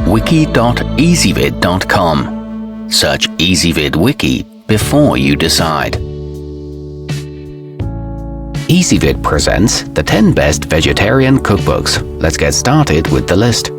wiki.ezvid.com. Search Ezvid Wiki before you decide. Ezvid presents the 10 best vegetarian cookbooks. Let's get started with the list.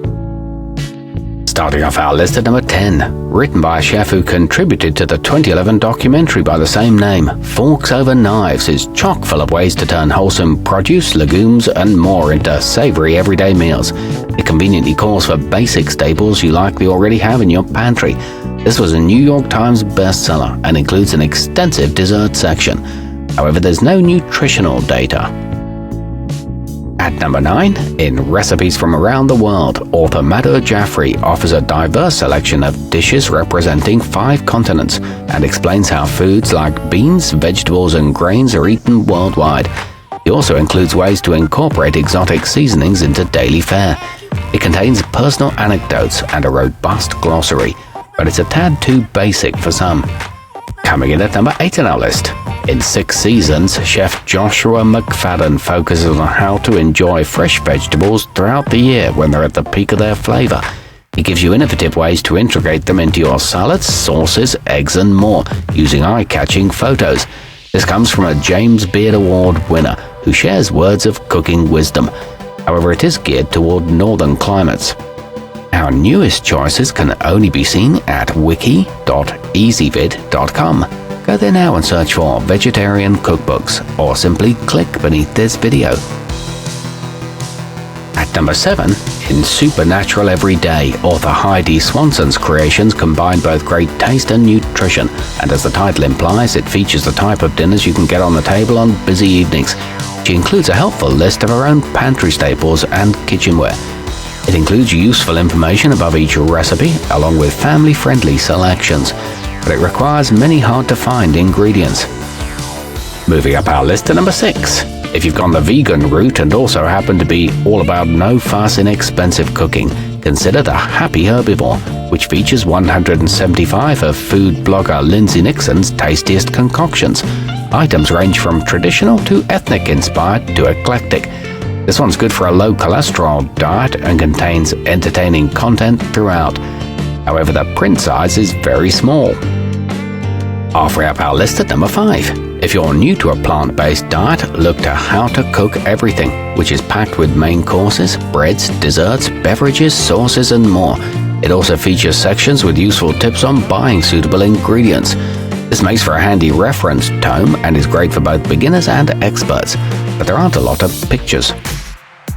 Starting off our list at number 10, written by a chef who contributed to the 2011 documentary by the same name, Forks Over Knives is chock full of ways to turn wholesome produce, legumes, and more into savory everyday meals. It conveniently calls for basic staples you likely already have in your pantry. This was a New York Times bestseller and includes an extensive dessert section. However, there's no nutritional data. At number 9, in Recipes from Around the World, author Madhur Jaffrey offers a diverse selection of dishes representing 5 continents and explains how foods like beans, vegetables, and grains are eaten worldwide. He also includes ways to incorporate exotic seasonings into daily fare. It contains personal anecdotes and a robust glossary, but it's a tad too basic for some. Coming in at number 8 on our list. In 6 Seasons, Chef Joshua McFadden focuses on how to enjoy fresh vegetables throughout the year when they're at the peak of their flavor. He gives you innovative ways to integrate them into your salads, sauces, eggs, and more, using eye-catching photos. This comes from a James Beard Award winner who shares words of cooking wisdom. However, it is geared toward northern climates. Our newest choices can only be seen at wiki.ezvid.com. Go there now and search for vegetarian cookbooks, or simply click beneath this video. At number 7, in Supernatural Everyday, author Heidi Swanson's creations combine both great taste and nutrition, and as the title implies, it features the type of dinners you can get on the table on busy evenings. She includes a helpful list of her own pantry staples and kitchenware. It includes useful information above each recipe, along with family-friendly selections, but it requires many hard-to-find ingredients. Moving up our list to number 6. If you've gone the vegan route and also happen to be all about no-fuss, inexpensive cooking, consider the Happy Herbivore, which features 175 of food blogger Lindsay Nixon's tastiest concoctions. Items range from traditional to ethnic-inspired to eclectic. This one's good for a low-cholesterol diet and contains entertaining content throughout. However, the print size is very small. Halfway up our list at number 5. If you're new to a plant-based diet, look to How to Cook Everything, which is packed with main courses, breads, desserts, beverages, sauces, and more. It also features sections with useful tips on buying suitable ingredients. This makes for a handy reference tome and is great for both beginners and experts, but there aren't a lot of pictures.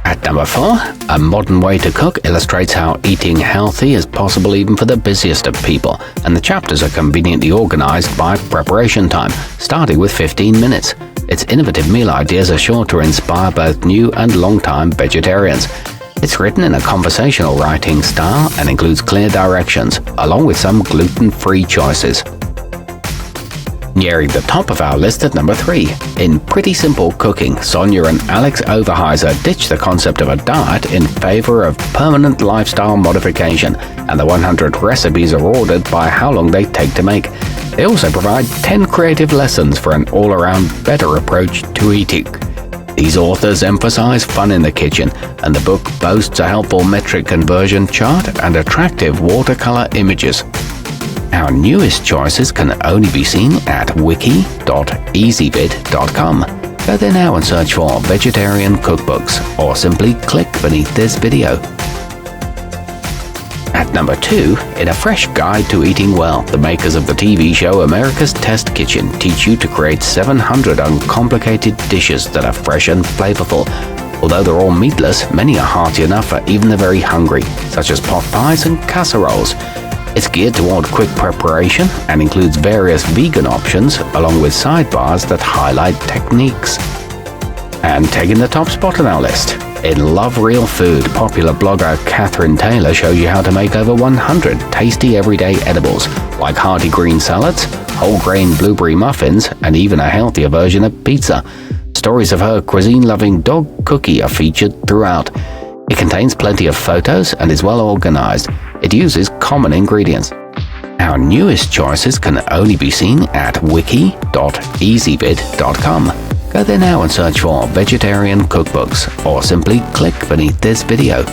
At number 4, A Modern Way to Cook illustrates how eating healthy is possible even for the busiest of people, and the chapters are conveniently organized by preparation time, starting with 15 minutes. Its innovative meal ideas are sure to inspire both new and long-time vegetarians. It's written in a conversational writing style and includes clear directions, along with some gluten-free choices. Nearing the top of our list at number 3. In Pretty Simple Cooking, Sonia and Alex Overheiser ditch the concept of a diet in favor of permanent lifestyle modification, and the 100 recipes are ordered by how long they take to make. They also provide 10 creative lessons for an all-around better approach to eating. These authors emphasize fun in the kitchen, and the book boasts a helpful metric conversion chart and attractive watercolor images. Our newest choices can only be seen at wiki.ezvid.com. Go there now and search for vegetarian cookbooks, or simply click beneath this video. At number 2, in a fresh guide to eating well, the makers of the TV show America's Test Kitchen teach you to create 700 uncomplicated dishes that are fresh and flavorful. Although they're all meatless, many are hearty enough for even the very hungry, such as pot pies and casseroles. It's geared toward quick preparation and includes various vegan options, along with sidebars that highlight techniques. And taking the top spot on our list. In Love Real Food, popular blogger Catherine Taylor shows you how to make over 100 tasty everyday edibles, like hearty green salads, whole grain blueberry muffins, and even a healthier version of pizza. Stories of her cuisine-loving dog Cookie are featured throughout. It contains plenty of photos and is well organized. It uses common ingredients. Our newest choices can only be seen at wiki.ezvid.com. Go there now and search for vegetarian cookbooks, or simply click beneath this video.